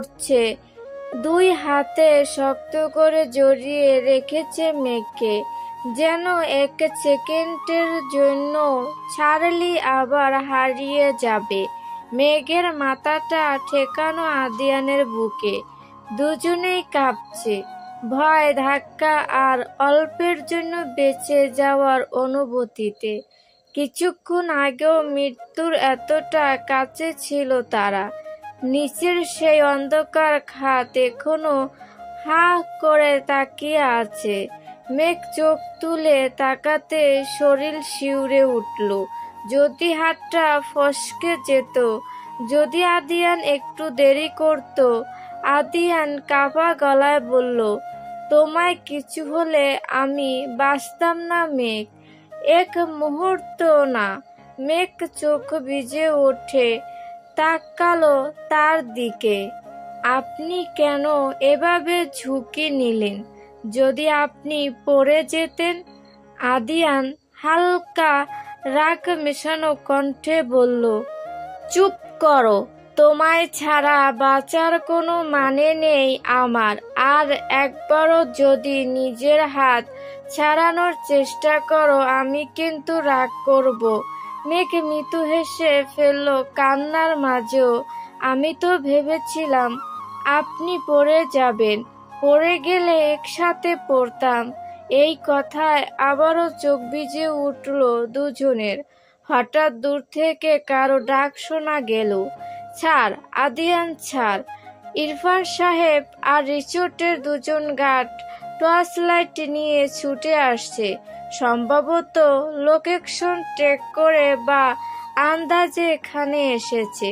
করছে। দুই হাতে শক্ত করে জড়িয়ে রেখেছে মেঘকে, যেন এক সেকেন্ডের জন্য ছাড়লেই আবার হারিয়ে যাবে। মেঘের মাথাটা ঠেকানো আদিয়ানের বুকে। দুজনেই কাঁপছে, ভয়, ধাক্কা আর অল্পের জন্য বেঁচে যাওয়ার অনুভূতিতে। কিছুক্ষণ আগেও মৃত্যুর এতটা কাছে ছিল তারা। নিচের সেই অন্ধকার খাত এখনো হা করে তাকিয়ে আছে। মেঘ চোখ তুলে তাকাতে শরীর শিউরে উঠল। যদি হাতটা ফসকে যেত, যদি আদিয়ান একটু দেরি করত। আদিয়ান কাঁপা গলায় বলল, তোমায় কিছু হলে আমি বাঁচতাম না মেঘ, এক মুহূর্ত না। মেঘ চোখ ভিজে ওঠে, তাকালো তার দিকে। আপনি কেন এভাবে ঝুঁকি নিলেন? যদি আপনি পড়ে যেতেন? আদিয়ান হালকা রাগ মেশানো কণ্ঠে বলল, চুপ করো, তোমায় ছাড়া বাঁচার কোনো মানে নেই আমার। আর একবারও যদি নিজের হাত ছাড়ানোর চেষ্টা করো আমি কিন্তু রাগ করব। মেঘ মৃদু হেসে ফেলল কান্নার মাঝেও। আমি তো ভেবেছিলাম আপনি পড়ে যাবেন, পড়ে গেলে একসাথে পড়তাম। এই কথায় আবারও চোখ ভিজে উঠল দুজনের। হঠাৎ দূর থেকে কারো ডাক শোনা গেল, ছাড় আদিয়ান ছাড়। ইরফান সাহেব আর রিসোর্টের দুজন গার্ড টর্চ লাইট নিয়ে ছুটে আসছে। সম্ভবত লোকেশন ট্রেক করে বা আন্দাজে এখানে এসেছে।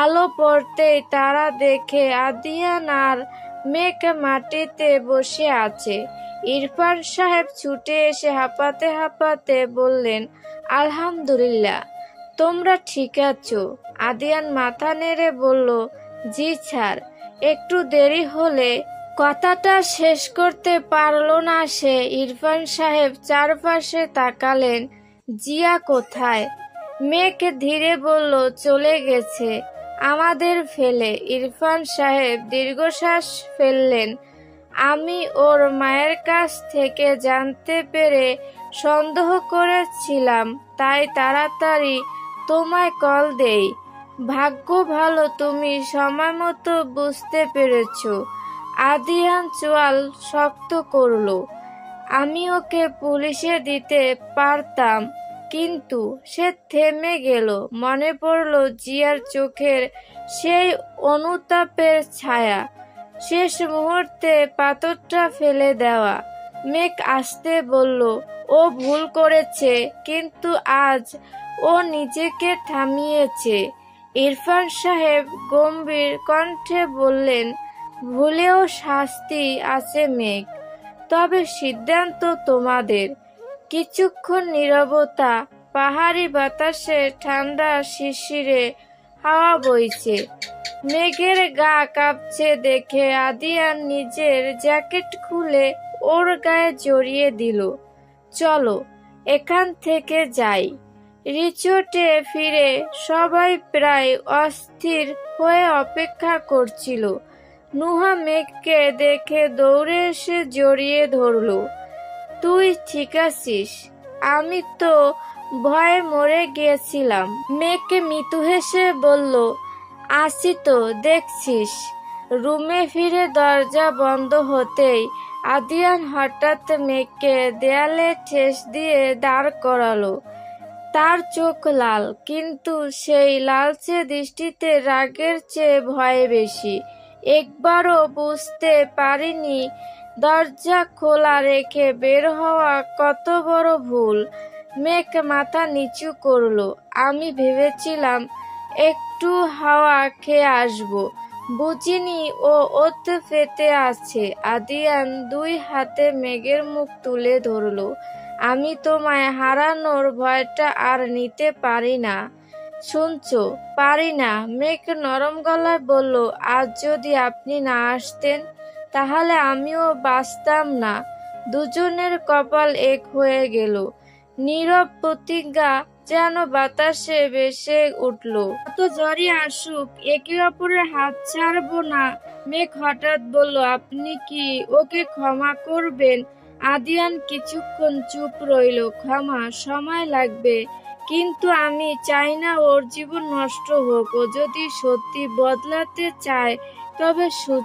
আলো পড়তেই তারা দেখে আদিয়ান আর মেঘ মাটিতে বসে আছে। ইরফান সাহেব ছুটে এসে হাঁপাতে হাঁপাতে বললেন, আলহামদুলিল্লাহ, তোমরা ঠিক আছো? আদিয়ান মাথা নেড়ে বলল, জি স্যার। একটু দেরি হলে। কথাটা শেষ করতে পারল না সে। ইরফান সাহেব চারপাশে তাকালেন, জিয়া কোথায়? মেঘ ধীরে বলল, চলে গেছে আমাদের ফেলে। ইরফান সাহেব দীর্ঘশ্বাস ফেললেন। আমি ওর মায়ের কাছ থেকে জানতে পেরে সন্দেহ করেছিলাম, তাই তাড়াতাড়ি তোমায় কল দেই। ভাগ্য ভালো তুমি সময় মতো বুঝতে পেরেছ। আদিয়ান চোয়াল শক্ত করল। আমি ওকে পুলিশে দিতে পারতাম। কিন্তু সে থেমে গেল। মনে পড়ল জিয়ার চোখের সেই অনুতাপের ছায়া, শেষ মুহূর্তে পাথরটা ফেলে দেওয়া। মেঘ আসতে বলল, ও ভুল করেছে, কিন্তু আজ ও নিজেকে থামিয়েছে। ইরফান সাহেব গম্ভীর কণ্ঠে বললেন, ভুলেও শাস্তি আছে মেঘ, তবে সিদ্ধান্ত তোমাদের। কিছুক্ষণ নীরবতা। পাহাড়ি বাতাসে ঠান্ডা শিশিরে হাওয়া বইছে। মেঘের গা কাঁপছে দেখে আদিয়ান নিজের জ্যাকেট খুলে ওর গায়ে জড়িয়ে দিল। চলো এখান থেকে যাই। রিসোর্টে ফিরে সবাই প্রায় অস্থির হয়ে অপেক্ষা করছিল। নুহা মেঘকে দেখে দৌড়ে এসে জড়িয়ে ধরল। তুই ঠিক আছিস? আমি তো ভয়ে মরে গিয়েছিলাম। মেঘকে মৃদু হেসে বলল, আছি তো, দেখছিস। রুমে ফিরে দরজা বন্ধ হতেই আদিয়ান হঠাৎ মেঘকে দেয়ালে ঠেস দিয়ে দাঁড় করালো। তার চোখ লাল, কিন্তু সেই লালচে দৃষ্টিতে রাগের চেয়ে ভয় বেশি। একবারও বুঝতে পারিনি দরজা খোলা রেখে বের হওয়া কত বড় ভুল। মেঘ মাথা নিচু করলো। আমি ভেবেছিলাম একটু হাওয়া খেয়ে আসবো, বুঝিনি ও ওত পেতে আছে। আদিয়ান দুই হাতে মেঘের মুখ তুলে ধরল। আমি তোমায় হারানোর ভয়টা আর নিতে পারি না, শুনছো? পারি না। মেঘ নরম গলায় বলল, আজ যদি আপনি না আসতেন তাহলে আমিও বাঁচতাম না। দুজনের কপাল এক হয়ে গেল। নীরব প্রতিজ্ঞা যেন বাতাসে ভেসে উঠল। কত ঝড়ই আসুক, একে অপরের হাত ছাড়বো না। মেঘ হঠাৎ বলল, আপনি কি ওকে ক্ষমা করবেন? আদিয়ান কিছুক্ষণ চুপ রইল। ক্ষমা? সময় লাগবে, কিন্তু আমি চাই না ওর জীবন নষ্ট হোক। ও যদি সত্যি বদলাতে চায় তবে সুযোগ